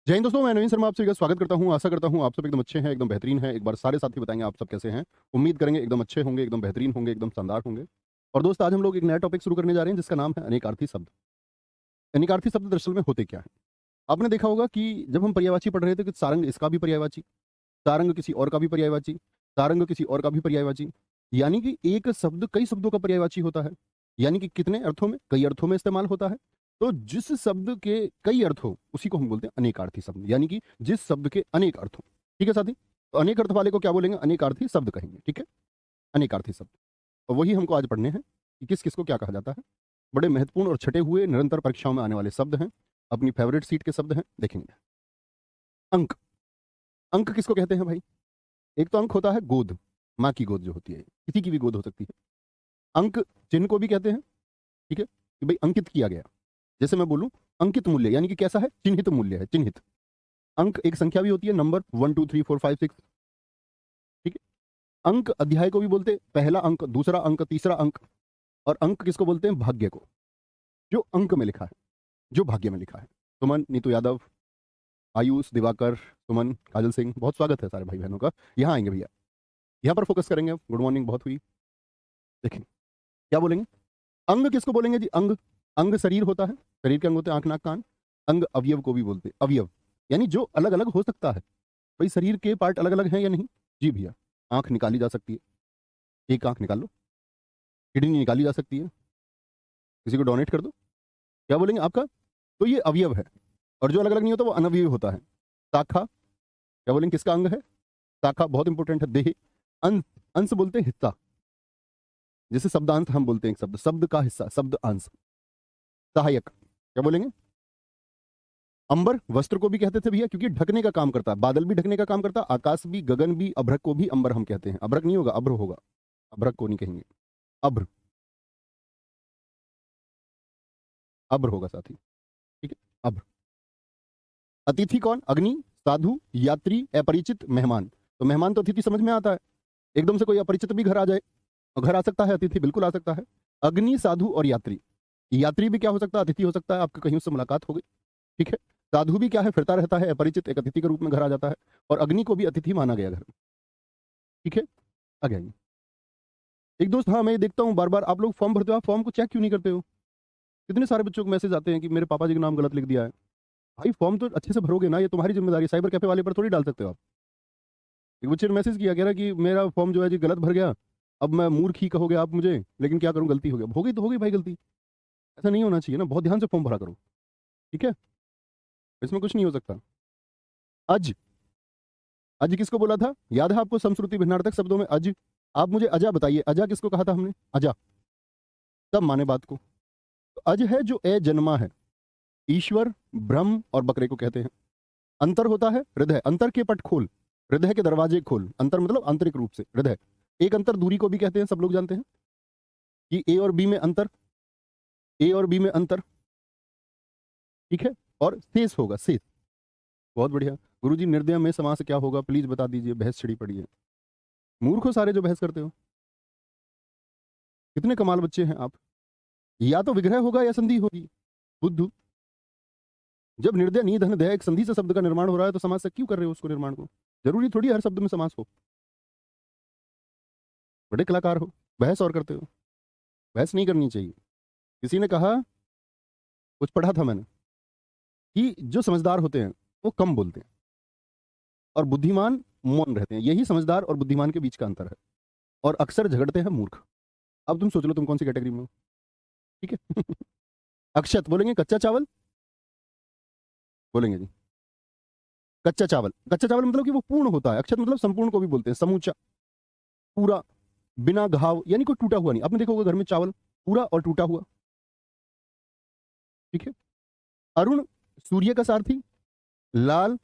जय हिंद दोस्तों, मैं नवीन शर्मा आपसे स्वागत करता हूं। आशा करता हूं आप सब एकदम अच्छे हैं, एकदम बेहतरीन हैं। एक बार सारे साथी बताएंगे आप सब कैसे हैं। उम्मीद करेंगे एकदम अच्छे होंगे, एकदम बेहतरीन होंगे, एकदम शानदार होंगे। और दोस्त, आज हम लोग एक नया टॉपिक शुरू करने जा रहे हैं जिसका नाम है अनेकार्थी शब्द। अनेकार्थी शब्द दरअसल में होते क्या है? आपने देखा होगा कि जब हम पर्यायवाची पढ़ रहे थे कि सारंग इसका भी पर्यायवाची, सारंग किसी और का भी पर्यायवाची, सारंग किसी और का भी पर्यायवाची। यानी कि एक शब्द कई शब्दों का पर्यायवाची होता है। यानी कि कितने अर्थों में, कई अर्थों में इस्तेमाल होता है। तो जिस शब्द के कई अर्थ हो उसी को हम बोलते हैं अनेकार्थी शब्द। यानी कि जिस शब्द के अनेक अर्थ हो। ठीक है साथी? तो अनेक अर्थ वाले को क्या बोलेंगे? अनेकार्थी शब्द कहेंगे। ठीक है, अनेकार्थी शब्द। और वही हमको आज पढ़ने हैं कि किस किस को क्या कहा जाता है। बड़े महत्वपूर्ण और छटे हुए निरंतर परीक्षाओं में आने वाले शब्द हैं। अपनी फेवरेट सीट के शब्द हैं, देखेंगे। अंक। अंक किसको कहते हैं भाई? एक तो अंक होता है गोद, माँ की गोद जो होती है, किसी की भी गोद हो सकती है। अंक चिन्ह को भी कहते हैं। ठीक है, कि भाई अंकित किया गया। जैसे मैं बोलूं अंकित मूल्य, यानी कि कैसा है? चिन्हित मूल्य है, चिन्हित। अंक एक संख्या भी होती है, नंबर 1 2 3 4 5 6। ठीक है। अंक अध्याय को भी बोलते हैं, पहला अंक, दूसरा अंक, तीसरा अंक। और अंक किसको बोलते हैं? भाग्य को, जो अंक में लिखा है, जो भाग्य में लिखा है। सुमन, नीतू यादव, आयुष, दिवाकर, सुमन, काजल सिंह, बहुत स्वागत है सारे भाई बहनों का। यहाँ आएंगे भैया, यहाँ पर फोकस करेंगे। गुड मॉर्निंग बहुत हुई। देखें क्या बोलेंगे। अंग किसको बोलेंगे जी? अंग। अंग शरीर होता है, शरीर के अंग होते हैं आंख, नाक, कान। अंग अवयव को भी बोलते हैं, अवयव यानी जो अलग अलग हो सकता है। भाई शरीर के पार्ट अलग अलग हैं या नहीं? जी भैया। आंख निकाली जा सकती है, एक आंख निकाल लो। किडनी निकाली जा सकती है, किसी को डोनेट कर दो। क्या बोलेंगे आपका? तो ये अवयव है। और जो अलग अलग नहीं होता वो अनवयव होता है। शाखा, क्या बोलेंगे किसका अंग है? शाखा बहुत इंपॉर्टेंट है। देह। अंश, अंश बोलते हैं हिस्सा। जैसे शब्दांश हम बोलते हैं, एक शब्द, शब्द का हिस्सा, शब्द अंश। सहायक, क्या बोलेंगे? अंबर, वस्त्र को भी कहते थे भैया, क्योंकि ढकने का काम करता है। बादल भी ढकने का काम करता है, आकाश भी, गगन भी। अभ्रक को भी अंबर हम कहते हैं। अभ्रक नहीं होगा, अभ्र होगा। अभ्रक को नहीं कहेंगे, अभ्र, अभ्र होगा साथी। ठीक है, अभ्र। अतिथि कौन? अग्नि, साधु, यात्री, अपरिचित, मेहमान। तो मेहमान तो अतिथि समझ में आता है। एकदम से कोई अपरिचित भी घर आ जाए, और घर आ सकता है अतिथि, बिल्कुल आ सकता है। अग्नि, साधु और यात्री। यात्री भी क्या हो सकता है? अतिथि हो सकता है, आपकी कहीं उससे मुलाकात हो गई। ठीक है। साधु भी क्या है? फिरता रहता है, अपरिचित, एक अतिथि के रूप में घर आ जाता है। और अग्नि को भी अतिथि माना गया घर में। ठीक है, आ गया। एक दोस्त, हाँ मैं ये देखता हूँ बार बार आप लोग फॉर्म भरते हो, आप फॉर्म को चेक क्यों नहीं करते हो? कितने सारे बच्चों को मैसेज आते हैं कि मेरे पापा जी का नाम गलत लिख दिया है। भाई फॉर्म तो अच्छे से भरोगे ना, ये तुम्हारी जिम्मेदारी है। साइबर कैफे वाले पर थोड़ी डाल सकते हो आप। एक बच्चे ने मैसेज किया, कह रहा कि मेरा फॉर्म जो है जी गलत भर गया। अब मैं मूर्ख ही कहोगे आप मुझे, लेकिन क्या करूँ, गलती हो गया। हो गई तो हो गई भाई गलती। ऐसा नहीं होना चाहिए ना, बहुत ध्यान से फॉर्म भरा करो। ठीक है, इसमें कुछ नहीं हो सकता। अज, अज किसको बोला था? याद है आपको? समश्रुति भिन्नार्थक शब्दों में अज। आप मुझे अजा बताइए, अजा किसको कहा था हमने? अजा। तब माने बात को। तो अज है जो ए जन्मा है, ईश्वर, ब्रह्म और बकरे को कहते हैं। अंतर होता है हृदय, अंतर के पट खोल, हृदय के दरवाजे खोल। अंतर मतलब आंतरिक रूप से हृदय। एक अंतर दूरी को भी कहते हैं, सब लोग जानते हैं कि ए और बी में अंतर, ए और बी में अंतर। ठीक है, और शेष होगा, शेष। बहुत बढ़िया। गुरुजी, निर्दय में समास क्या होगा प्लीज बता दीजिए, बहस छिड़ी पड़ी है। मूर्ख हो सारे जो बहस करते हो। कितने कमाल बच्चे हैं आप। या तो विग्रह होगा या संधि होगी। बुद्धू। जब निर्दय, नी, धन, दया एक संधि से शब्द का निर्माण हो रहा है तो समास से क्यों कर रहे हो उसको निर्माण को? जरूरी थोड़ी हर शब्द में समास हो। बड़े कलाकार हो, बहस और करते हो। बहस नहीं करनी चाहिए। किसी ने कहा, कुछ पढ़ा था मैंने, कि जो समझदार होते हैं वो कम बोलते हैं और बुद्धिमान मौन रहते हैं। यही समझदार और बुद्धिमान के बीच का अंतर है। और अक्सर झगड़ते हैं मूर्ख। अब तुम सोच लो तुम कौन सी कैटेगरी में हो। ठीक है। अक्षत बोलेंगे, कच्चा चावल बोलेंगे जी। कच्चा चावल, कच्चा चावल मतलब कि वो पूर्ण होता है। अक्षत मतलब संपूर्ण को भी बोलते हैं, समूचा, पूरा, बिना घाव, यानी कोई टूटा हुआ नहीं। आपने देखा होगा घर में चावल पूरा और टूटा हुआ। ठीक है। अरुण, सूर्य का सारथी, लाल,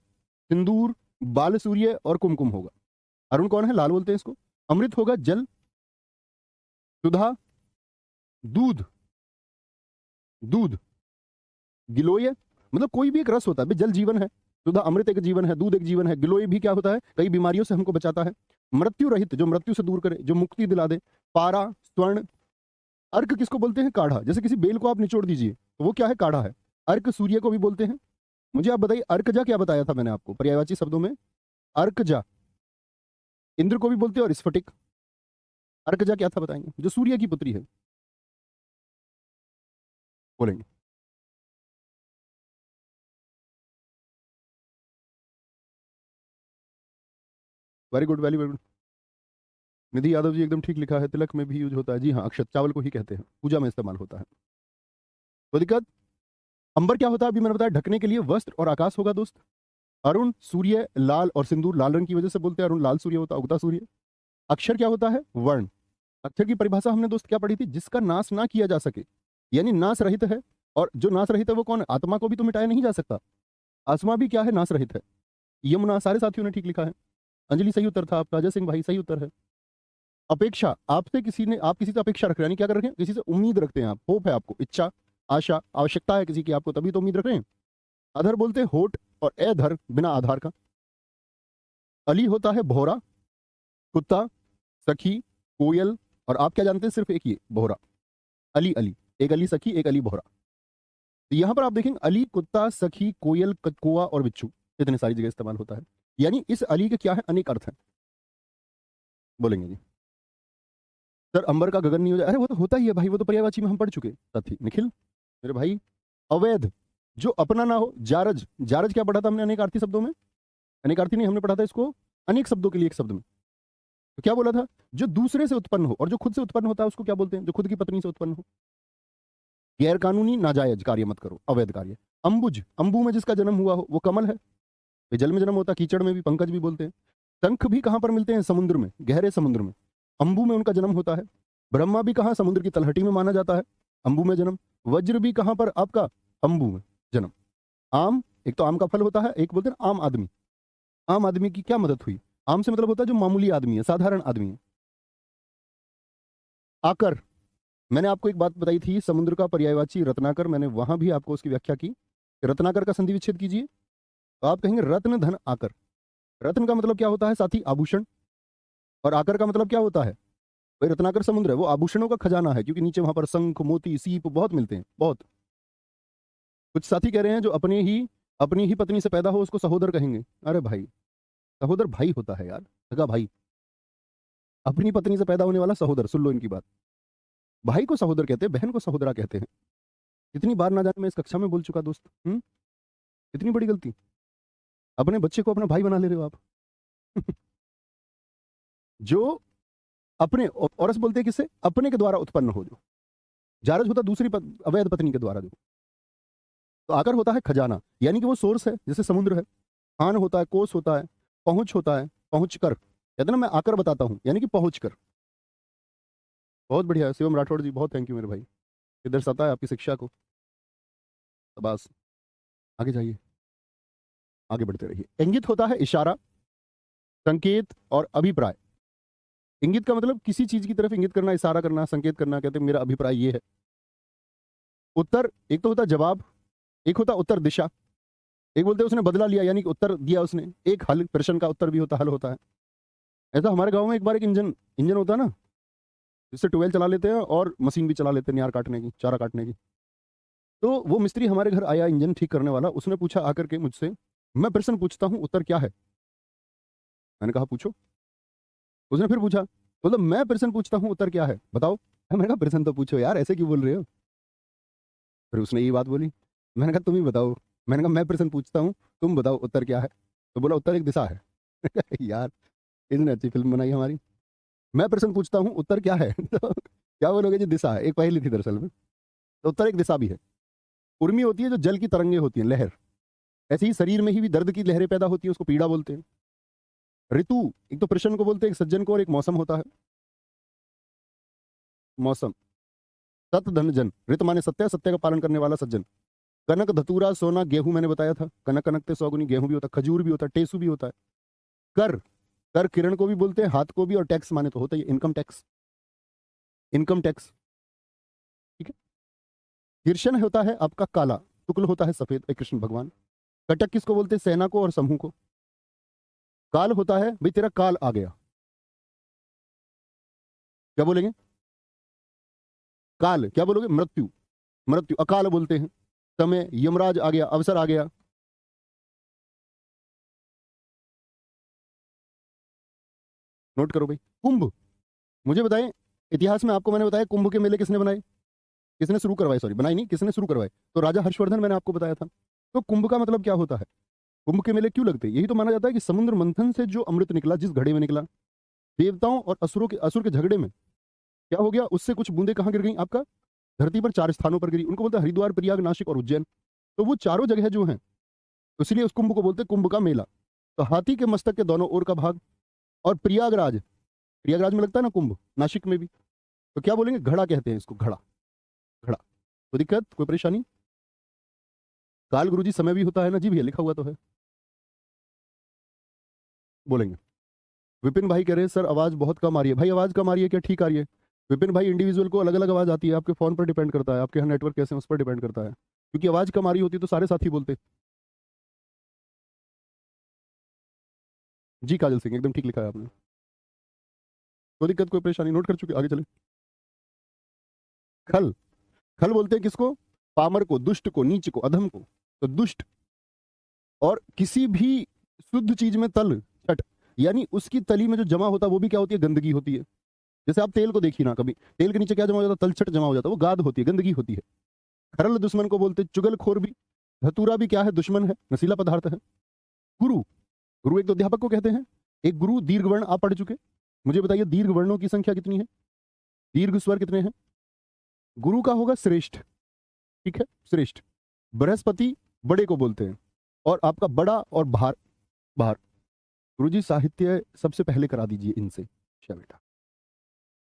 सिंदूर, बाल सूर्य और कुमकुम होगा। अरुण कौन है? लाल बोलते हैं इसको। अमृत होगा जल, सुधा, दूध, दूध, गिलोय मतलब कोई भी एक रस होता है भाई, जल जीवन है, सुधा अमृत एक जीवन है, दूध एक जीवन है। गिलोय भी क्या होता है? कई बीमारियों से हमको बचाता है। मृत्यु रहित, जो मृत्यु से दूर करे, जो मुक्ति दिला दे। पारा, स्वर्ण। अर्क किसको बोलते हैं? काढ़ा। जैसे किसी बेल को आप निचोड़ दीजिए तो वो क्या है? काढ़ा है। अर्क सूर्य को भी बोलते हैं। मुझे आप बताइए अर्कजा क्या बताया था मैंने आपको पर्यायवाची शब्दों में? अर्कजा इंद्र को भी बोलते हैं और स्फटिक। अर्कजा क्या था बताएंगे? जो सूर्य की पुत्री है, बोलेंगे। Very good, very good. Nidhi Yadav ji एकदम ठीक लिखा है, तिलक में भी यूज होता है। जी हाँ, अक्षत चावल को ही कहते हैं, पूजा में इस्तेमाल होता है। तो दिक्कत, अंबर क्या होता है? अभी मैंने बताया ढकने के लिए वस्त्र और आकाश होगा दोस्त। अरुण सूर्य, लाल और सिंदूर, लाल रंग की वजह से बोलते हैं अरुण, लाल सूर्य होता है, उगता सूर्य। अक्षर क्या होता है? वर्ण। अक्षर की परिभाषा हमने दोस्त क्या पढ़ी थी? जिसका नाश ना किया जा सके, यानी नाश रहित है। और जो नाश रहित है वो कौन है? आत्मा को भी तो मिटाया नहीं जा सकता। आत्मा भी क्या है? नाश रहित है। यमुना, सारे साथियों ने ठीक लिखा है। अंजलि सही उत्तर था आपका। अजय सिंह भाई सही उत्तर है। अपेक्षा, आपसे किसी ने, आप किसी से अपेक्षा रख रहे हैं, यानी क्या कर रखे हैं? किसी से उम्मीद रखते हैं आप, होप है आपको, इच्छा, आशा, आवश्यकता है किसी की आपको, तभी तो उम्मीद रख रहे हैं। अधर बोलते हैं होठ, और अधर बिना आधार का। अली होता है भौरा, कुत्ता, सखी, कोयल, और आप क्या जानते हैं? सिर्फ एक ही भौरा। अली, अली, एक अली सखी, एक अली भौरा। तो यहां पर आप देखेंगे अली, कुत्ता, सखी, कोयल, कौवा और बिच्छू, इतने सारी जगह इस्तेमाल होता है। यानी इस अली के क्या है? अनेक अर्थ हैं, बोलेंगे जी। सर अंबर का गगन नहीं हो जाए? अरे वो तो होता ही है भाई, वो तो पर्यायवाची में हम पढ़ चुके। साथी निखिल मेरे भाई। अवैध, जो अपना ना हो। जारज, जारज क्या पढ़ा था हमने अनेकार्थी शब्दों में? अनेकार्थी नहीं, हमने पढ़ा था इसको अनेक शब्दों के लिए एक शब्द में। तो क्या बोला था? जो दूसरे से उत्पन्न हो, और जो खुद से उत्पन्न होता है उसको क्या बोलते हैं? जो खुद की पत्नी से उत्पन्न हो। गैर कानूनी, नाजायज कार्य मत करो, अवैध कार्य। अंबुज, अंबु में जिसका जन्म हुआ हो वो कमल है। ये जल में जन्म होता है, कीचड़ में भी पंकज भी बोलते हैं। शंख भी कहां पर मिलते हैं? समुद्र में, गहरे समुद्र में। अंबु में उनका जन्म होता है। ब्रह्मा भी कहां? समुद्र की तलहटी में माना जाता है। अंबु में जन्म। वज्र भी कहां पर आपका? अंबु में जन्म। आम, एक तो आम का फल होता है, एक बोलते हैं आम आदमी। आम आदमी की क्या मदद हुई? आम से मतलब होता है जो मामूली आदमी है, साधारण आदमी है। आकर, मैंने आपको एक बात बताई थी, समुद्र का पर्यायवाची रत्नाकर, मैंने वहां भी आपको उसकी व्याख्या की। रत्नाकर का संधि विच्छेद कीजिए, तो आप कहेंगे रत्न धन आकर। रत्न का मतलब क्या होता है साथी? आभूषण। और आकर का मतलब क्या होता है? भाई रत्नाकर समुद्र है, वो आभूषणों का खजाना है, क्योंकि नीचे वहां पर शंख, मोती, सीप बहुत मिलते हैं, बहुत। कुछ साथी कह रहे हैं जो अपनी ही पत्नी से पैदा हो उसको सहोदर कहेंगे। अरे भाई, सहोदर भाई होता है यार, सगा भाई। अपनी पत्नी से पैदा होने वाला सहोदर, सुन लो इनकी बात। भाई को सहोदर कहते हैं, बहन को सहोदरा कहते हैं। इतनी बार ना जाने मैं इस कक्षा में बोल चुका दोस्त। इतनी बड़ी गलती, अपने बच्चे को अपना भाई बना ले रहे हो आप। जो अपने, औरस बोलते हैं किससे? अपने के द्वारा उत्पन्न हो। जो जारज होता दूसरी अवैध पत्नी के द्वारा जो। तो आकर होता है खजाना, यानी कि वो सोर्स है, जैसे समुद्र है। खान होता है, कोस होता है, पहुंच होता है, पहुंच कर, कहते ना मैं आकर बताता हूं, यानी कि पहुंच कर। बहुत बढ़िया है शिवम राठौड़ जी, बहुत थैंक यू मेरे भाई, ये दर्शाता है आपकी शिक्षा को। तो बस आगे जाइए, आगे बढ़ते रहिए। इंगित होता है इशारा, संकेत और अभिप्राय। इंगित का मतलब किसी चीज की तरफ इंगित करना, इशारा करना, संकेत करना, कहते हैं मेरा अभिप्राय ये है। उत्तर, एक तो होता है जवाब, एक होता उत्तर दिशा। एक बोलते हैं उसने बदला लिया, यानी कि उत्तर दिया उसने। एक हल, प्रश्न का उत्तर भी होता, हल होता है। ऐसा हमारे गांव में एक बार एक इंजन इंजन होता है ना, जिससे ट्यूबवेल चला लेते हैं और मशीन भी चला लेते हैं, नियार काटने की, चारा काटने की। तो वो मिस्त्री हमारे घर आया, इंजन ठीक करने वाला, उसने पूछा आकर के मुझसे, मैं प्रश्न पूछता हूँ उत्तर क्या है? मैंने कहा पूछो। उसने फिर पूछा, मतलब मैं प्रश्न पूछता हूँ उत्तर क्या है बताओ। मैंने कहा प्रश्न तो पूछो यार, ऐसे क्यों बोल रहे हो? फिर उसने यही बात बोली। मैंने कहा तुम ही बताओ। मैंने कहा मैं प्रश्न पूछता हूँ, तुम बताओ उत्तर क्या है। तो बोला उत्तर एक दिशा है। यार, इतनी अच्छी फिल्म बनाई हमारी। मैं प्रश्न पूछता हूँ उत्तर क्या है? तो क्या बोलोगे जी? दिशा है। एक पहेली थी दरअसल में, तो उत्तर एक दिशा भी है। उर्मी होती है जो जल की तरंगे होती हैं, लहर। ऐसे ही शरीर में ही भी दर्द की लहरें पैदा होती है, उसको पीड़ा बोलते हैं। ऋतु, एक तो प्रश्न को बोलते हैं, एक सज्जन को, और एक मौसम होता है, मौसम। सत धन जन, ऋत माने सत्य, सत्य का पालन करने वाला सज्जन। कनक, धतूरा, सोना, गेहूं मैंने बताया था। कनक कनक ते सौगुनी, गेहूं भी होता है, खजूर भी होता है, टेसू भी होता है। कर, कर किरण को भी बोलते हैं, हाथ को भी, और टैक्स माने तो होता है इनकम टैक्स, इनकम टैक्स। ठीक है। गिरशन होता है आपका काला, शुक्ल होता है सफेद, कृष्ण भगवान। कटक किसको बोलते हैं? सेना को और समूह को। काल होता है भाई तेरा काल आ गया, क्या बोलेंगे? काल क्या बोलोगे? मृत्यु, मृत्यु। अकाल बोलते हैं, समय, यमराज आ गया, अवसर आ गया। नोट करो भाई। कुंभ, मुझे बताएं, इतिहास में आपको मैंने बताया कुंभ के मेले किसने बनाए, किसने शुरू करवाए, सॉरी बनाई नहीं, किसने शुरू करवाए, तो राजा हर्षवर्धन, मैंने आपको बताया था। तो कुंभ का मतलब क्या होता है, कुंभ के मेले क्यों लगते हैं, यही तो माना जाता है कि समुद्र मंथन से जो अमृत निकला, जिस घड़े में निकला, देवताओं और असुर के झगड़े में क्या हो गया, उससे कुछ बूंदे कहाँ गिर गई, आपका धरती पर 4 स्थानों पर गिरी, उनको बोलते हैं हरिद्वार, प्रयाग, नासिक और उज्जैन। तो वो चारों जगह जो हैं, तो इसलिए उस कुंभ को बोलते हैं कुंभ का मेला। तो हाथी के मस्तक के दोनों ओर का भाग, और प्रयागराज, प्रयागराज में लगता है ना कुंभ, नासिक में भी, तो क्या बोलेंगे, घड़ा कहते हैं इसको, घड़ा, घड़ा। कोई दिक्कत, कोई परेशानी? काल गुरुजी समय भी होता है ना, जी भैया लिखा हुआ तो है, बोलेंगे। विपिन भाई कह रहे हैं सर आवाज बहुत कम आ रही है, भाई आवाज कम आ रही है क्या, ठीक आ रही है? विपिन भाई, इंडिविजुअल को अलग अलग आवाज आती है, आपके फोन पर डिपेंड करता है, आपके यहाँ नेटवर्क कैसे हैं उस पर डिपेंड करता है, क्योंकि आवाज कम आ रही होती तो सारे साथी बोलते। जी काजल सिंह, एकदम ठीक लिखा है आपने, कोई दिक्कत, कोई परेशानी, नोट कर चुके, आगे चले। खल, खल बोलते हैं किसको, पामर को, दुष्ट को, नीच को, अधम को। तो दुष्ट, और किसी भी शुद्ध चीज में तल छट, यानी उसकी तली में जो जमा होता है वो भी क्या होती है, गंदगी होती है। जैसे आप तेल को देखिए ना, कभी तेल के नीचे क्या जमा हो जाता है, तलछट जमा हो जाता है, वो गाद होती है, गंदगी होती है। खरल दुश्मन को बोलते, चुगलखोर भी, धतूरा भी क्या है, दुश्मन है, नशीला पदार्थ है। गुरु, गुरु एक तो अध्यापक को कहते हैं, एक गुरु दीर्घ वर्ण आप पढ़ चुके, मुझे बताइए दीर्घ वर्णों की संख्या कितनी है, दीर्घ स्वर कितने हैं? गुरु का होगा श्रेष्ठ, ठीक है, श्रेष्ठ। बृहस्पति बड़े को बोलते हैं, और आपका बड़ा और भार, भार। गुरुजी साहित्य सबसे पहले करा दीजिए इनसे, अच्छा बेटा।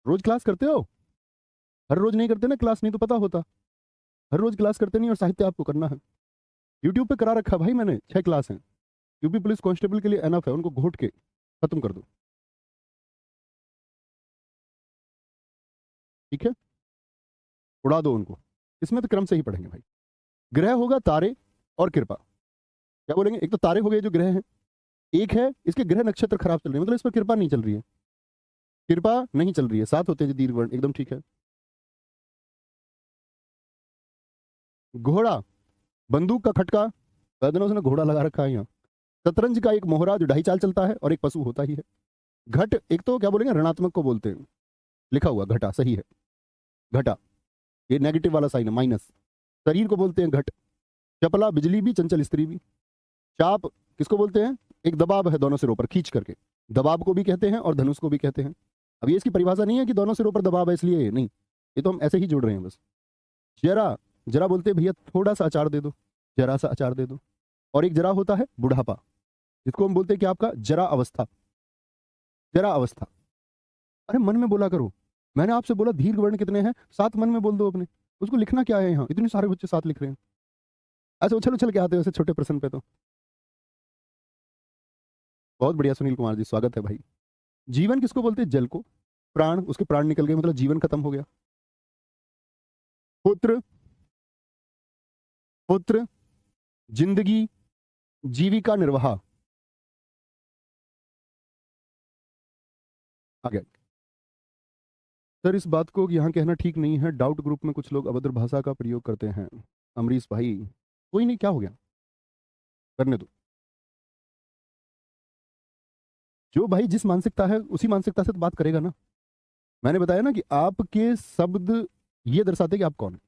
रोज क्लास करते हो? हर रोज नहीं करते ना क्लास, नहीं तो पता होता, हर रोज क्लास करते नहीं, और साहित्य आपको करना है। यूट्यूब पे करा रखा भाई मैंने, 6 क्लास हैं, यूपी पुलिस कांस्टेबल के लिए एनफ है, उनको घोट के खत्म कर दो, ठीक है, उड़ा दो उनको। इसमें तो क्रम से ही पढ़ेंगे भाई। ग्रह होगा तारे और कृपा, क्या बोलेंगे, एक तो तारे हो गए जो ग्रह हैं, एक है इसके ग्रह नक्षत्र खराब चल रहे हैं, मतलब इस पर कृपा नहीं चल रही है, कृपा नहीं चल रही है, 7 होते हैं जी दीर्घ वर्ण, एकदम ठीक है। घोड़ा, बंदूक का खटका, गर्दनों से घोड़ा लगा रखा है यहाँ। शतरंज का एक मोहरा जो 2.5 चाल चलता है, और एक पशु होता ही है। घट, एक तो क्या बोलेंगे, ऋणात्मक को बोलते हैं, लिखा हुआ घटा, सही है, घटा, ये नेगेटिव वाला साइन है, माइनस। शरीर को बोलते हैं घट। चपला, बिजली भी, चंचल स्त्री भी। चाप किसको बोलते हैं, एक दबाव है दोनों सिरों पर खींच करके, दबाव को भी कहते हैं और धनुष को भी कहते हैं। अब ये इसकी परिभाषा नहीं है कि दोनों सिरों पर दबाव है इसलिए, नहीं, ये तो हम ऐसे ही जोड़ रहे हैं बस। जरा, जरा बोलते हैं भैया थोड़ा सा अचार दे दो, जरा सा अचार दे दो। और एक जरा होता है बुढ़ापा, जिसको हम बोलते हैं कि आपका जरा अवस्था, जरा अवस्था। अरे मन में बोला करो, मैंने आपसे बोला दीर्घ वर्ण कितने हैं, 7 मन में बोल दो अपने, उसको लिखना क्या है यहाँ, इतने सारे बच्चे 7 लिख रहे हैं, ऐसे उछल उछल के आते हैं वैसे छोटे प्रश्न पे तो। बहुत बढ़िया सुनील कुमार जी, स्वागत है भाई। जीवन किसको बोलते हैं, जल को। प्राण, उसके प्राण निकल गए मतलब जीवन खत्म हो गया। पुत्र, पुत्र, जिंदगी, जीविका निर्वाह, आ गया। सर इस बात को यहाँ कहना ठीक नहीं है, डाउट ग्रुप में कुछ लोग अभद्र भाषा का प्रयोग करते हैं। अमरीश भाई, कोई नहीं, क्या हो गया, करने दो। जो भाई जिस मानसिकता है उसी मानसिकता से तो बात करेगा ना। मैंने बताया ना कि आपके शब्द ये दर्शाते हैं कि आप कौन है,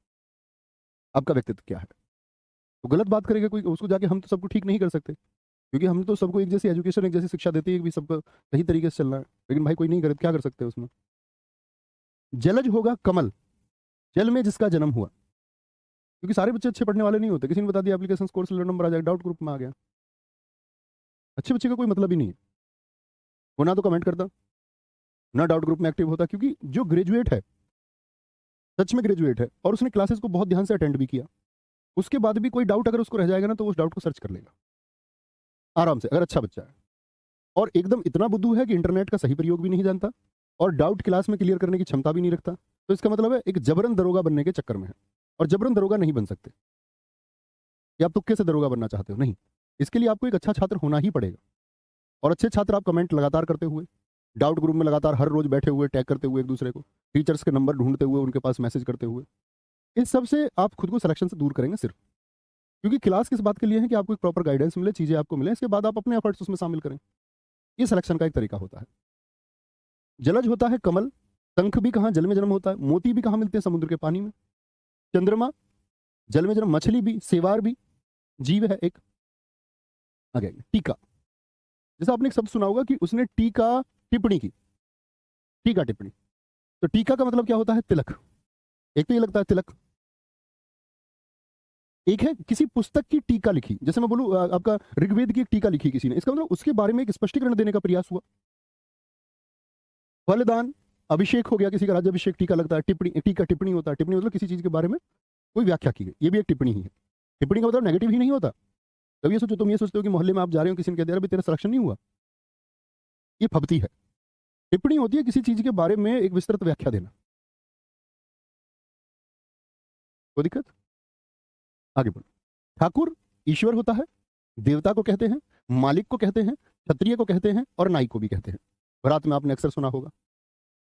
आपका व्यक्तित्व क्या है। तो गलत बात करेगा कोई, उसको जाके हम तो सबको ठीक नहीं कर सकते, क्योंकि हम तो सबको एक जैसी एजुकेशन, एक जैसी शिक्षा देती है कि सबको सही तरीके से चलना है, लेकिन भाई कोई नहीं करे, क्या कर सकते हैं उसमें। जलज होगा कमल, जल में जिसका जन्म हुआ, क्योंकि सारे बच्चे अच्छे पढ़ने वाले नहीं होते, किसी ने बता दिया एप्लीकेशन कोर्स नंबर आ जाएगा, डाउट ग्रुप में आ गया, अच्छे बच्चे का कोई मतलब ही नहीं है, वो ना तो कमेंट करता, ना डाउट ग्रुप में एक्टिव होता, क्योंकि जो ग्रेजुएट है, सच में ग्रेजुएट है, और उसने क्लासेस को बहुत ध्यान से अटेंड भी किया, उसके बाद भी कोई डाउट अगर उसको रह जाएगा ना, तो उस डाउट को सर्च कर लेगा आराम से, अगर अच्छा बच्चा है। और एकदम इतना बुद्धू है कि इंटरनेट का सही प्रयोग भी नहीं जानता, और डाउट क्लास में क्लियर करने की क्षमता भी नहीं रखता, तो इसका मतलब है एक जबरन दरोगा बनने के चक्कर में है, और जबरन दरोगा नहीं बन सकते, या आप तुक्के से दरोगा बनना चाहते हो, नहीं, इसके लिए आपको एक अच्छा छात्र होना ही पड़ेगा। और अच्छे छात्र आप कमेंट लगातार करते हुए, डाउट ग्रुप में लगातार हर रोज बैठे हुए, टैग करते हुए एक दूसरे को, टीचर्स के नंबर ढूंढते हुए उनके पास मैसेज करते हुए, इस सब से आप खुद को सिलेक्शन से दूर करेंगे सिर्फ, क्योंकि क्लास किस बात के लिए है कि आपको एक प्रॉपर गाइडेंस मिले, चीजें आपको मिले, इसके बाद आप अपने एफर्ट्स उसमें शामिल करें, ये सिलेक्शन का एक तरीका होता है। जलज होता है कमल, शंख भी कहाँ जल में जन्म होता है, मोती भी कहाँ मिलते हैं समुद्र के पानी में, चंद्रमा जल में जन्म, मछली भी, सेवार भी जीव है एक। आगे टीका, जैसा आपने एक शब्द सुना होगा कि उसने टीका टिप्पणी की, टीका टिप्पणी। तो टीका का मतलब क्या होता है? तिलक। एक तो ये लगता है तिलक, एक है किसी पुस्तक की टीका लिखी, जैसे मैं बोलूं आपका ऋग्वेद की एक टीका लिखी किसी ने, इसका मतलब उसके बारे में एक स्पष्टीकरण देने का प्रयास हुआ। फलदान, अभिषेक हो गया किसी का, राज्याभिषेक, टीका लगता है। टिप्पणी, टीका टिप्पणी होता है, टिप्पणी मतलब किसी चीज के बारे में कोई व्याख्या की गई, ये भी एक टिप्पणी ही है। टिप्पणी का मतलब नेगेटिव ही नहीं होता। कभी ये सोचो, तुम ये सोचते हो कि मोहल्ले में आप जा रहे हो, किसी ने कह दिया अभी तेरा सिलेक्शन नहीं हुआ, ये फब्ती है। टिप्पणी होती है किसी चीज के बारे में एक विस्तृत व्याख्या देना। कोई दिक्कत? आगे बढ़ो। ठाकुर ईश्वर होता है, देवता को कहते हैं, मालिक को कहते हैं, क्षत्रिय को कहते हैं और नाई को भी कहते हैं। बारात में आपने अक्सर सुना होगा,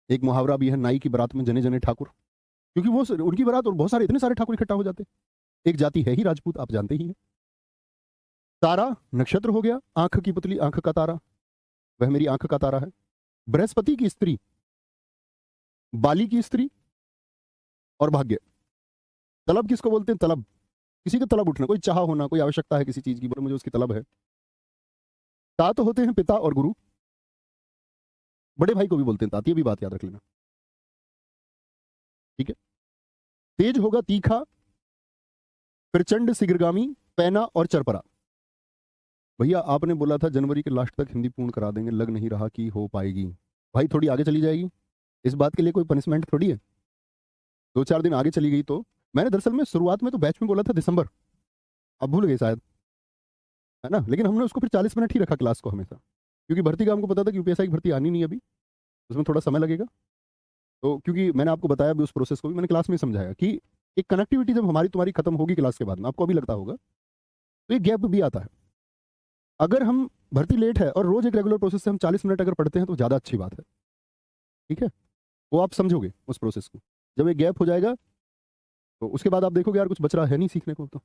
एक मुहावरा भी है, नाई की बारात में जने जने ठाकुर, क्योंकि वो उनकी बारात और बहुत सारे इतने सारे ठाकुर इकट्ठा हो जाते हैं। एक जाति है ही राजपूत, आप जानते ही हैं। तारा नक्षत्र हो गया, आंख की पुतली, आंख का तारा, वह मेरी आंख का तारा है। बृहस्पति की स्त्री, बाली की स्त्री और भाग्य। तलब किसको बोलते हैं? तलब, किसी का तलब उठना, कोई चाह होना, कोई आवश्यकता है किसी चीज की, बोले मुझे उसकी तलब है। तात होते हैं पिता और गुरु, बड़े भाई को भी बोलते हैं तात, ये भी बात याद रख लेना, ठीक है। तेज होगा तीखा, प्रचंड शीघ्रगामी, पैना और चरपरा। भैया आपने बोला था जनवरी के लास्ट तक हिंदी पूर्ण करा देंगे, लग नहीं रहा कि हो पाएगी। भाई थोड़ी आगे चली जाएगी, इस बात के लिए कोई पनिशमेंट थोड़ी है। 2-4 दिन आगे चली गई तो, मैंने दरअसल में शुरुआत में तो बैच में बोला था दिसंबर, अब भूल गए शायद, है ना। लेकिन हमने उसको फिर 40 मिनट ही रखा क्लास को हमेशा, क्योंकि भर्ती का हमको पता था कि यूपीएसआई की भर्ती आनी नहीं अभी, उसमें थोड़ा समय लगेगा। तो क्योंकि मैंने आपको बताया भी, उस प्रोसेस को भी मैंने क्लास में समझाया कि एक कनेक्टिविटी जब हमारी तुम्हारी खत्म होगी क्लास के बाद में, आपको अभी लगता होगा, तो एक गैप भी आता है। अगर हम भर्ती लेट है और रोज एक रेगुलर प्रोसेस से हम 40 मिनट अगर पढ़ते हैं तो ज़्यादा अच्छी बात है, ठीक है। वो आप समझोगे उस प्रोसेस को, जब एक गैप हो जाएगा तो उसके बाद आप देखोगे यार कुछ बच रहा है नहीं सीखने को, तो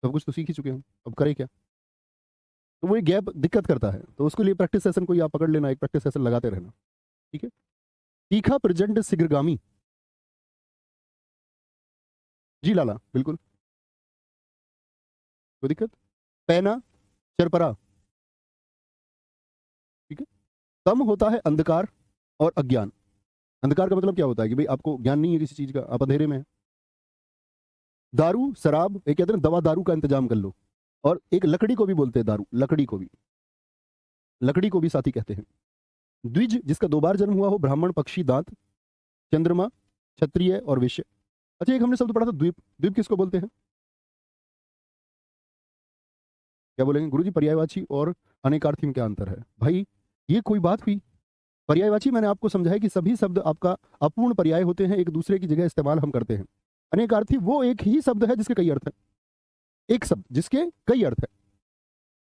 सब कुछ तो सीख ही चुके हैं, अब करें क्या। तो वो एक गैप दिक्कत करता है, तो उसके लिए प्रैक्टिस सेशन कोई आप पकड़ लेना, एक प्रैक्टिस सेशन लगाते रहना, ठीक है। तीखा प्रचंड शीघ्रगामी, जी लाला बिल्कुल, कोई दिक्कत। पैना चरपरा, ठीक है। कम होता है अंधकार और अज्ञान। अंधकार का मतलब क्या होता है कि भाई आपको ज्ञान नहीं है किसी चीज का, आप अंधेरे में हैं। दारू शराब, एक कहते हैं ना दवा दारू का इंतजाम कर लो, और एक लकड़ी को भी बोलते हैं दारू, लकड़ी को भी, लकड़ी को भी साथी कहते हैं। द्विज, जिसका 2 बार जन्म हुआ हो, ब्राह्मण, पक्षी, दांत, चंद्रमा, क्षत्रिय और वैश्य। अच्छा एक हमने शब्द पढ़ा था द्वीप, द्वीप किसको बोलते हैं? क्या बोलेंगे गुरुजी? पर्यायवाची और अनेकार्थी में क्या अंतर है? भाई ये कोई बात हुई? पर्यायवाची मैंने आपको समझाया कि सभी शब्द आपका अपूर्ण पर्याय होते हैं, एक दूसरे की जगह इस्तेमाल हम करते हैं। अनेकार्थी वो एक ही शब्द है जिसके कई अर्थ है, एक शब्द जिसके कई अर्थ है।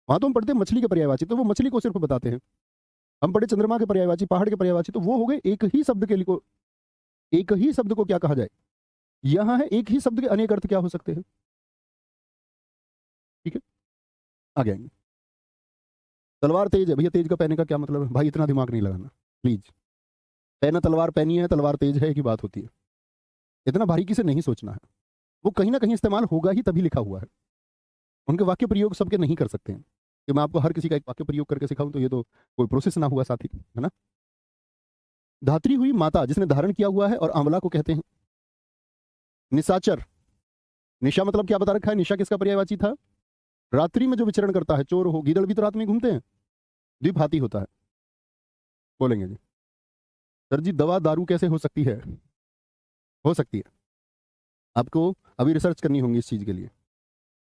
वहां तो हम पढ़ते हैं मछली के पर्यायवाची, तो वो मछली को सिर्फ बताते हैं। हम पढ़े चंद्रमा के पर्यायवाची, पहाड़ के पर्यायवाची, तो वो हो गए एक ही शब्द के लिए, एक ही शब्द को क्या कहा जाए। यहां है एक ही शब्द के अनेक अर्थ क्या हो सकते हैं, ठीक है। आगे आएंगे। तलवार तेज है, भैया तेज का पहने का क्या मतलब है? भाई इतना दिमाग नहीं लगाना प्लीज, पहना तलवार पहनी है, तलवार तेज है, एक ही बात होती है, इतना बारीकी से नहीं सोचना है। वो कहीं ना कहीं इस्तेमाल होगा ही, तभी लिखा हुआ है। उनके वाक्य प्रयोग सबके नहीं कर सकते हैं, कि मैं आपको हर किसी का एक वाक्य प्रयोग करके सिखाऊं तो ये तो कोई प्रोसेस ना हुआ साथी, है ना। धात्री हुई माता, जिसने धारण किया हुआ है, और आंवला को कहते हैं। निशाचर, निशा मतलब क्या बता रखा है, निशा किसका पर्यायवाची था? रात्रि में जो विचरण करता है, चोर हो, गीदड़ भी तो रात में घूमते हैं। द्विभाती होता है, बोलेंगे जी सर जी दवा दारू कैसे हो सकती है? हो सकती है, आपको अभी रिसर्च करनी होगी इस चीज के लिए।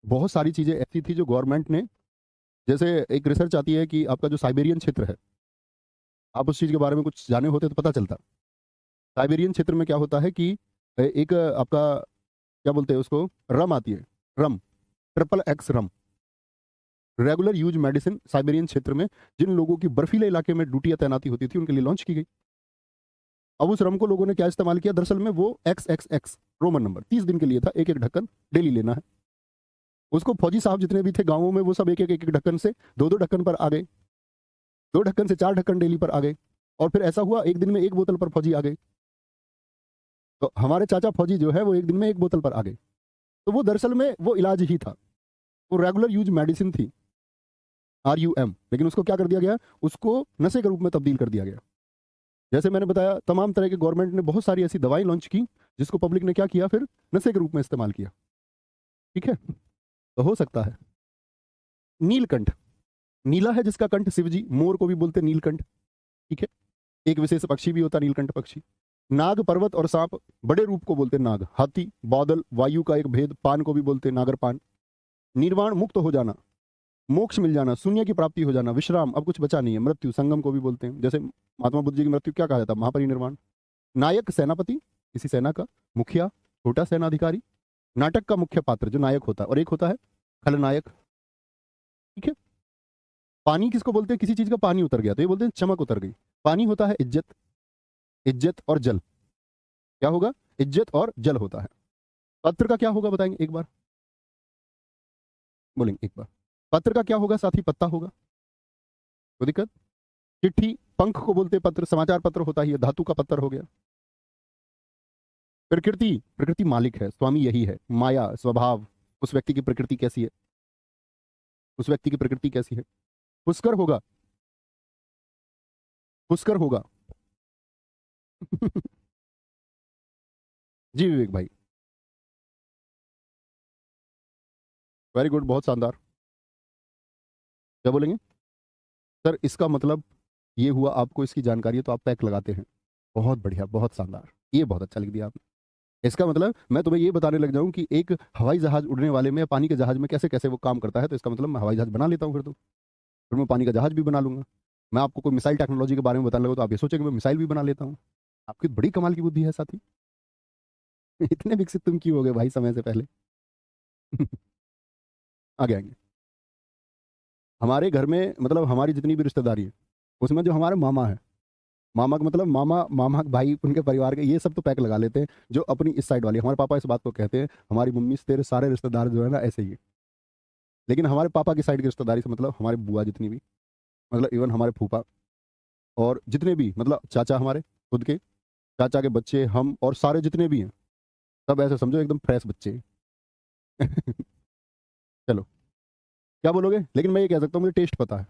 बहुत सारी चीजें ऐसी थी जो गवर्नमेंट ने, जैसे एक रिसर्च आती है कि आपका जो साइबेरियन क्षेत्र है, आप उस चीज के बारे में कुछ जाने होते तो पता चलता। साइबेरियन क्षेत्र में क्या होता है कि एक आपका क्या बोलते हैं उसको, रम आती है, रम, XXX रम, रेगुलर यूज मेडिसिन, साइबेरियन क्षेत्र में जिन लोगों की बर्फीले इलाके में ड्यूटियां तैनाती होती थी उनके लिए लॉन्च की गई। अब उस रम को लोगों ने क्या इस्तेमाल किया, दरअसल में वो XXX रोमन नंबर 30 दिन के लिए था, एक एक ढक्कन डेली लेना है। उसको फौजी साहब जितने भी थे गांवों में, वो सब एक एक ढक्कन से 2-2 ढक्कन पर आ गए, 2 ढक्कन से 4 ढक्कन डेली पर आ गए। और फिर ऐसा हुआ एक दिन में एक बोतल पर फौजी आ गए। तो हमारे चाचा फौजी जो है वो एक दिन में एक बोतल पर आ गए। तो वो दरअसल में वो इलाज ही था, वो रेगुलर यूज मेडिसिन थी, RUM, लेकिन उसको क्या कर दिया गया, उसको नशे के रूप में तब्दील कर दिया गया। जैसे मैंने बताया तमाम तरह के गवर्नमेंट ने बहुत सारी ऐसी दवाई लॉन्च की जिसको पब्लिक ने क्या किया, फिर नशे के रूप में इस्तेमाल किया। ठीक है, तो हो सकता है नीलकंठ, नीला है जिसका कंठ शिवजी, मोर को भी बोलते हैं नीलकंठ। ठीक है, एक विशेष पक्षी भी होता है नीलकंठ पक्षी। नाग, पर्वत और सांप, बड़े रूप को बोलते हैं नाग। हाथी, बादल, वायु का एक भेद, पान को भी बोलते हैं नागरपान। निर्वाण, मुक्त हो जाना, मोक्ष मिल जाना, शून्य की प्राप्ति हो जाना। विश्राम, अब कुछ बचा नहीं है। मृत्यु, संगम को भी बोलते हैं, जैसे महात्मा बुद्ध जी की मृत्यु क्या कहा जाता है, महापरिनिर्वाण। नायक, सेनापति, किसी सेना का। मुखिया, छोटा सेनाधिकारी। नाटक का मुख्य पात्र जो नायक होता है, और एक होता है खलनायक। ठीक है, पानी किसको बोलते हैं, किसी चीज का पानी उतर गया तो ये बोलते हैं चमक उतर गई। पानी होता है इज्जत, इज्जत और जल। क्या होगा, इज्जत और जल होता है। पत्र का क्या होगा बताएंगे एक बार, बोलेंगे एक बार। पत्र का क्या होगा साथी, पत्ता होगा, कोई दिक्कत। चिट्ठी, पंख को बोलते पत्र, समाचार पत्र होता ही है, धातु का पत्र हो गया। प्रकृति, प्रकृति मालिक है, स्वामी यही है। माया, स्वभाव, उस व्यक्ति की प्रकृति कैसी है, उस व्यक्ति की प्रकृति कैसी है। पुष्कर होगा, पुष्कर होगा। जी विवेक भाई, वेरी गुड, बहुत शानदार। क्या बोलेंगे सर, इसका मतलब ये हुआ आपको इसकी जानकारी है तो आप पैक लगाते हैं। बहुत बढ़िया, बहुत शानदार, ये बहुत अच्छा लिख दिया आपने। इसका मतलब मैं तुम्हें ये बताने लग जाऊं कि एक हवाई जहाज उड़ने वाले में या पानी के जहाज में कैसे कैसे वो काम करता है, तो इसका मतलब मैं हवाई जहाज बना लेता हूँ फिर मैं पानी का जहाज भी बना लूंगा। मैं आपको कोई मिसाइल टेक्नोलॉजी के बारे में बताने लगा तो आप ये सोचेंगे मैं मिसाइल भी बना लेता हूँ। आपकी बड़ी कमाल की बुद्धि है साथी। इतने विकसित तुम क्यों हो गए भाई समय से पहले। आगे आएंगे। हमारे घर में मतलब हमारी जितनी भी रिश्तेदारी है उसमें जो हमारे मामा है, मामा का मतलब मामा, मामा भाई, उनके परिवार के, ये सब तो पैक लगा लेते हैं। जो अपनी इस साइड वाली, हमारे पापा इस बात को कहते हैं, हमारी मम्मी से तेरे सारे रिश्तेदार जो है ना ऐसे ही है। लेकिन हमारे पापा की साइड की रिश्तेदारी से मतलब हमारे बुआ जितनी भी, मतलब इवन हमारे फूफा और जितने भी मतलब चाचा, हमारे खुद के चाचा के बच्चे, हम और सारे जितने भी हैं, सब ऐसे समझो एकदम फ्रेश बच्चे हैं। चलो, क्या बोलोगे, लेकिन मैं ये कह सकता हूँ मुझे टेस्ट पता है।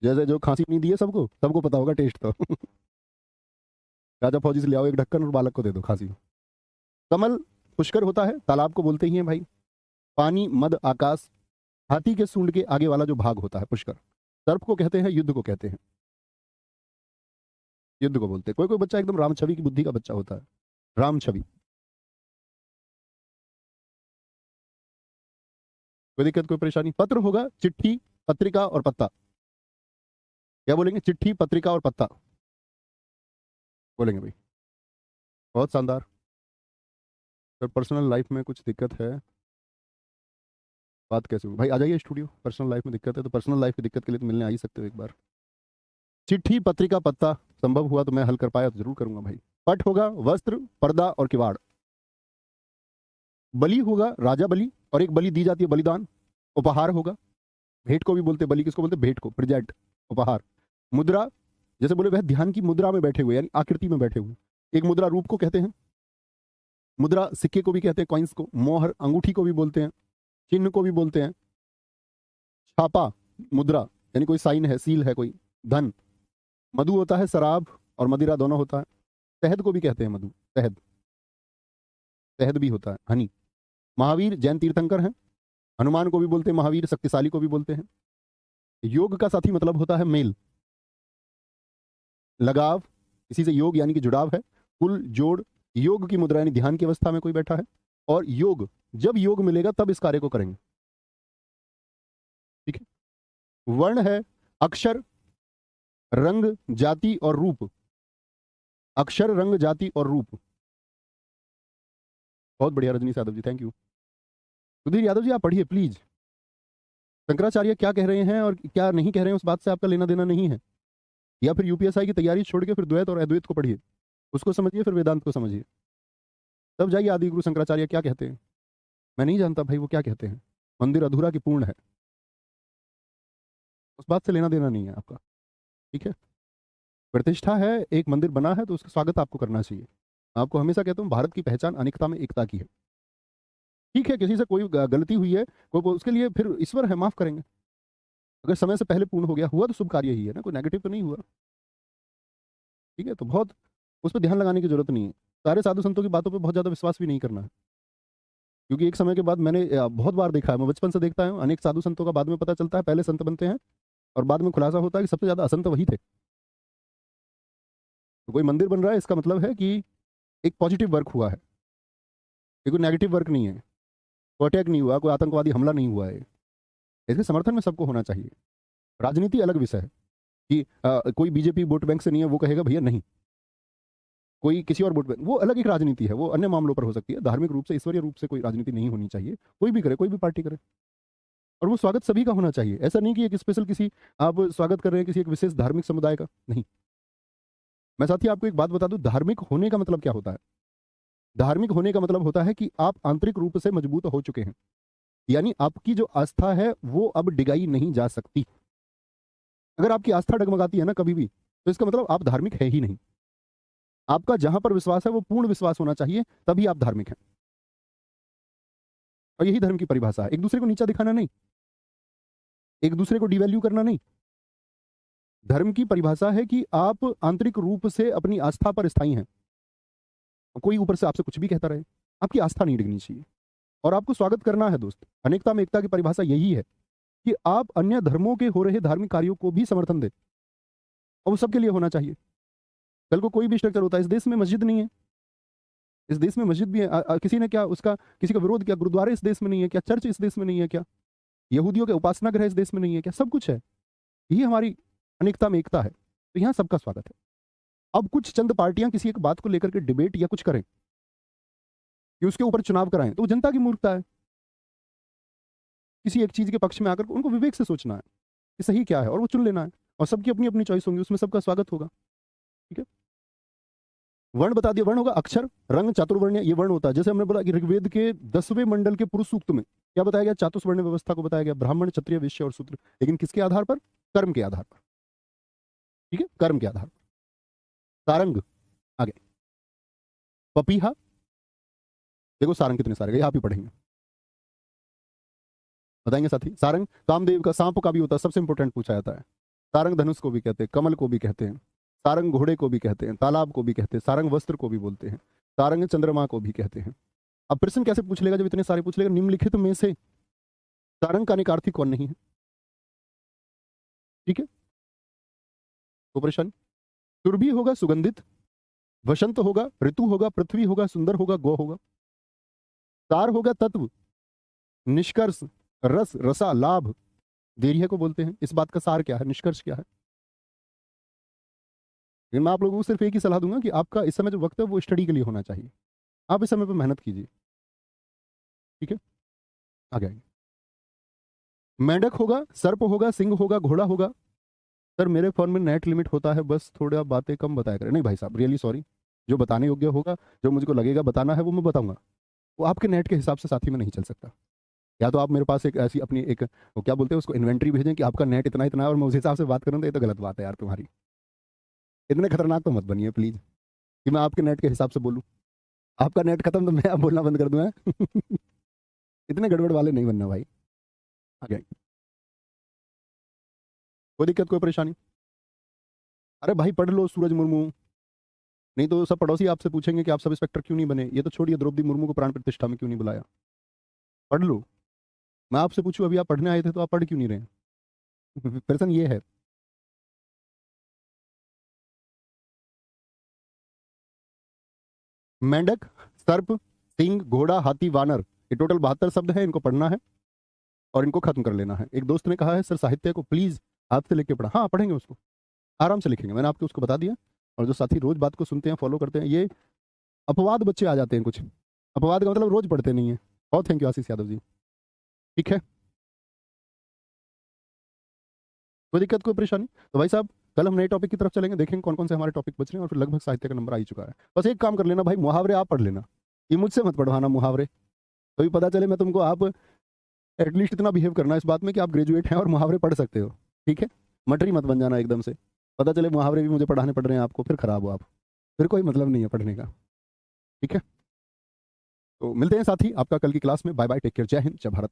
जैसे जो खांसी नहीं दी है सबको, सबको पता होगा टेस्ट तो। राजा फौजी से ले आओ एक ढक्कन और बालक को दे दो खांसी। कमल, पुष्कर होता है, तालाब को बोलते ही हैं भाई। पानी, मद, आकाश, हाथी के सूंड के आगे वाला जो भाग होता है पुष्कर। सर्प को कहते हैं, युद्ध को कहते हैं, युद्ध को बोलते हैं। कोई कोई बच्चा एकदम राम छवि की बुद्धि का बच्चा होता है, राम छवि। कोई दिक्कत, कोई परेशानी। पत्र होगा चिट्ठी, पत्रिका और पत्ता। क्या बोलेंगे, चिट्ठी, पत्रिका और पत्ता बोलेंगे भाई, बहुत शानदार। सर पर्सनल लाइफ में कुछ दिक्कत है, बात कैसे होगी भाई, आ जाइए स्टूडियो। पर्सनल लाइफ में दिक्कत है तो पर्सनल लाइफ की दिक्कत के लिए तो मिलने आ ही सकते हो एक बार। चिट्ठी, पत्रिका, पत्ता, संभव हुआ तो मैं हल कर पाया तो जरूर करूंगा भाई। पट होगा वस्त्र, पर्दा और किवाड़। बलि होगा राजा बलि, और एक बलि दी जाती है, बलिदान। उपहार होगा, भेंट को भी बोलते हैं, बलि किसको बोलते हैं, भेंट को, प्रेजेंट, उपहार। मुद्रा, जैसे बोले वह ध्यान की मुद्रा में बैठे हुए, यानी आकृति में बैठे हुए, एक मुद्रा रूप को कहते हैं। मुद्रा, सिक्के को भी कहते हैं, कॉइन्स को। मोहर, अंगूठी को भी बोलते हैं, चिन्ह को भी बोलते हैं। छापा, मुद्रा, यानी कोई साइन है, सील है कोई। धन, मधु होता है, शराब और मदिरा दोनों होता है। शहद को भी कहते हैं मधु, शहद, शहद भी होता है, हनी। महावीर, जैन तीर्थंकर हैं। हनुमान को भी बोलते हैं महावीर, शक्तिशाली को भी बोलते हैं। योग का साथी मतलब होता है मेल, लगाव, इसी से योग यानी कि जुड़ाव है। कुल, जोड़, योग की मुद्रा यानी ध्यान की अवस्था में कोई बैठा है। और योग, जब योग मिलेगा तब इस कार्य को करेंगे। ठीक है, वर्ण है अक्षर, रंग, जाति और रूप। अक्षर, रंग, जाति और रूप। बहुत बढ़िया रजनी यादव जी, थैंक यू। सुधीर यादव जी आप पढ़िए प्लीज। शंकराचार्य क्या कह रहे हैं और क्या नहीं कह रहे हैं उस बात से आपका लेना देना नहीं है। या फिर यूपीएसआई की तैयारी छोड़ के फिर द्वैत और अद्वैत को पढ़िए, उसको समझिए, फिर वेदांत को समझिए, तब जाइए आदि गुरु शंकराचार्य क्या कहते हैं। मैं नहीं जानता भाई वो क्या कहते हैं। मंदिर अधूरा कि पूर्ण है, उस बात से लेना देना नहीं है आपका। ठीक है। प्रतिष्ठा है, एक मंदिर बना है तो उसका स्वागत आपको करना चाहिए। आपको हमेशा कहता हूँ भारत की पहचान अनेकता में एकता की है। ठीक है, किसी से कोई गलती हुई है, कोई उसके लिए फिर ईश्वर है, माफ करेंगे। अगर समय से पहले पूर्ण हो गया, हुआ तो शुभ कार्य ही है ना, कोई नेगेटिव तो नहीं हुआ। ठीक है, तो बहुत उस पर ध्यान लगाने की जरूरत नहीं है। सारे साधु संतों की बातों पे बहुत ज्यादा विश्वास भी नहीं करना है, क्योंकि एक समय के बाद मैंने बहुत बार देखा है, मैं बचपन से देखता हूँ, अनेक साधु संतों का बाद में पता चलता है पहले संत बनते हैं और बाद में खुलासा होता है कि सबसे ज्यादा असंत वही थे। तो कोई मंदिर बन रहा है, इसका मतलब है कि एक पॉजिटिव वर्क हुआ है, ये कोई नेगेटिव वर्क नहीं है, कोई अटैक नहीं हुआ, कोई आतंकवादी हमला नहीं हुआ है। इसके समर्थन में सबको होना चाहिए। राजनीति अलग विषय है कि कोई बीजेपी वोट बैंक से नहीं है, वो कहेगा भैया नहीं, कोई किसी और वोट बैंक, वो अलग एक राजनीति है, वो अन्य मामलों पर हो सकती है। धार्मिक रूप से, ईश्वरीय रूप से कोई राजनीति नहीं होनी चाहिए। कोई भी करे, कोई भी पार्टी करे, और वो स्वागत सभी का होना चाहिए। ऐसा नहीं कि एक स्पेशल किसी आप स्वागत कर रहे हैं किसी एक विशेष धार्मिक समुदाय का, नहीं। मैं साथी आपको एक बात बता दूं, धार्मिक होने का मतलब क्या होता है। धार्मिक होने का मतलब होता है कि आप आंतरिक रूप से मजबूत हो चुके हैं, यानी आपकी जो आस्था है वो अब डिगाई नहीं जा सकती। अगर आपकी आस्था डगमगाती है ना कभी भी, तो इसका मतलब आप धार्मिक है ही नहीं। आपका जहां पर विश्वास है वो पूर्ण विश्वास होना चाहिए, तभी आप धार्मिक हैं। और यही धर्म की परिभाषा है, एक दूसरे को नीचा दिखाना नहीं, एक दूसरे को डिवैल्यू करना नहीं। धर्म की परिभाषा है कि आप आंतरिक रूप से अपनी आस्था पर स्थायी हैं। कोई ऊपर से आपसे कुछ भी कहता रहे, आपकी आस्था नहीं डिगनी चाहिए, और आपको स्वागत करना है दोस्त। अनेकता में एकता की परिभाषा यही है कि आप अन्य धर्मों के हो रहे धार्मिक कार्यों को भी समर्थन दें, और वो सबके लिए होना चाहिए। कल को कोई भी स्ट्रक्चर होता है, इस देश में मस्जिद नहीं है, इस देश में मस्जिद भी है, किसी ने क्या उसका किसी का विरोध किया, गुरुद्वारे इस देश में नहीं है क्या, चर्च इस देश में नहीं है क्या, यहूदियों के उपासना गृह इस देश में नहीं है क्या, सब कुछ है। यही हमारी अनेकता में एकता है, तो यहाँ सबका स्वागत है। अब कुछ चंद पार्टियां किसी एक बात को लेकर के डिबेट या कुछ करें कि उसके ऊपर चुनाव कराएं, तो वो जनता की मूर्खता है। किसी एक चीज के पक्ष में आकर उनको विवेक से सोचना है कि सही क्या है, और वो चुन लेना है, और सबकी अपनी अपनी चॉइस होंगी, उसमें सबका स्वागत होगा। ठीक है, वर्ण बता दिया, वर्ण होगा अक्षर, रंग, चातुर्वर्ण, ये वर्ण होता है। जैसे हमने बोला कि ऋग्वेद के 10वें मंडल के पुरुष सूक्त में क्या बताया गया, चातुर्वर्ण व्यवस्था को बताया गया, ब्राह्मण, क्षत्रिय, वैश्य और शूद्र, लेकिन किसके आधार पर, कर्म के आधार पर। ठीक है, कर्म के आधार पर। सारंग आगे, पपीहा, देखो सारंग कितने सारे गए, आप ही पढ़ेंगे, बताएंगे साथी। सारंग कामदेव का, सांप का भी होता है, सबसे इंपॉर्टेंट पूछा जाता है। सारंग धनुष को भी कहते हैं, कमल को भी कहते हैं, सारंग घोड़े को भी कहते हैं, तालाब को भी कहते हैं, सारंग वस्त्र को भी बोलते हैं, सारंग चंद्रमा को भी कहते हैं। अब प्रश्न कैसे पूछ लेगा जब इतने सारे पूछ लेगा, निम्नलिखित में से सारंग का अनेकार्थी कौन नहीं है। ठीक है, तो परेशानी, सुरभि होगा सुगंधित, वसंत होगा, ऋतु होगा, पृथ्वी होगा, सुंदर होगा, गौ होगा, सार होगा तत्व, निष्कर्ष, रस, रसा, लाभ, देरिया को बोलते हैं। इस बात का सार क्या है, निष्कर्ष क्या है। लेकिन मैं आप लोगों को सिर्फ एक ही सलाह दूंगा कि आपका इस समय जो वक्त है वो स्टडी के लिए होना चाहिए, आप इस समय पर मेहनत कीजिए। ठीक है, आगे आइए। मेंढक होगा, सर्प होगा, सिंह होगा, घोड़ा होगा। सर मेरे फोन में नेट लिमिट होता है, बस थोड़ा बातें कम बताया करें। नहीं भाई साहब, रियली सॉरी, जो बताने योग्य होगा, जो मुझको लगेगा बताना है वो मैं बताऊंगा। वो आपके नेट के हिसाब से साथी में नहीं चल सकता। या तो आप मेरे पास एक ऐसी अपनी एक, वो क्या बोलते हैं उसको, इन्वेंट्री भेजें कि आपका नेट इतना इतना है और मैं उस हिसाब से बात करूँ, तो ये तो गलत बात है यार तुम्हारी। इतने खतरनाक तो मत बनिए प्लीज कि मैं आपके नेट के हिसाब से बोलूँ। आपका नेट खत्म तो मैं आप बोलना बंद कर दूंगा। इतने गड़बड़ वाले नहीं बनना भाई। आगे, कोई दिक्कत, कोई परेशानी। अरे भाई पढ़ लो सूरज मुर्मू, नहीं तो सब पड़ोसी आपसे पूछेंगे कि आप सब इंस्पेक्टर क्यों नहीं बने। ये तो छोड़िए, द्रौपदी मुर्मू को प्राण प्रतिष्ठा में क्यों नहीं बुलाया। पढ़ लो। मैं आपसे पूछूं, अभी आप पढ़ने आए थे तो आप पढ़ क्यों नहीं रहे। प्रश्न ये है। मेंढक, सर्प, सिंह, घोड़ा, हाथी, वानर, ये टोटल 72 शब्द है, इनको पढ़ना है और इनको खत्म कर लेना है। एक दोस्त ने कहा है सर साहित्य को प्लीज हाथ से लेके पढ़ा, हाँ पढ़ेंगे उसको, आराम से लिखेंगे, मैंने आपको उसको बता दिया। और जो साथी रोज बात को सुनते हैं, फॉलो करते हैं, ये अपवाद बच्चे आ जाते हैं कुछ, अपवाद का मतलब रोज पढ़ते नहीं है। बहुत थैंक यू आशीष यादव जी। ठीक है, कोई दिक्कत, कोई परेशानी। तो भाई साहब कल हम नए टॉपिक की तरफ चलेंगे, देखेंगे कौन कौन से हमारे टॉपिक बच रहे हैं, और फिर लगभग साहित्य का नंबर आ ही चुका है। बस एक काम कर लेना भाई, मुहावरे आप पढ़ लेना, ये मुझसे मत पढ़वाना मुहावरे, तभी पता चले मैं तुमको, आप एटलीस्ट इतना बिहेव करना इस बात में कि आप ग्रेजुएट हैं और मुहावरे पढ़ सकते हो। ठीक है, मटरी मत बन जाना एकदम से। पता चले मुहावरे भी मुझे पढ़ाने पड़ रहे हैं आपको, फिर खराब हो आप, फिर कोई मतलब नहीं है पढ़ने का। ठीक है, तो मिलते हैं साथी आपका कल की क्लास में। बाय बाय, टेक केयर, जय हिंद, जय भारत।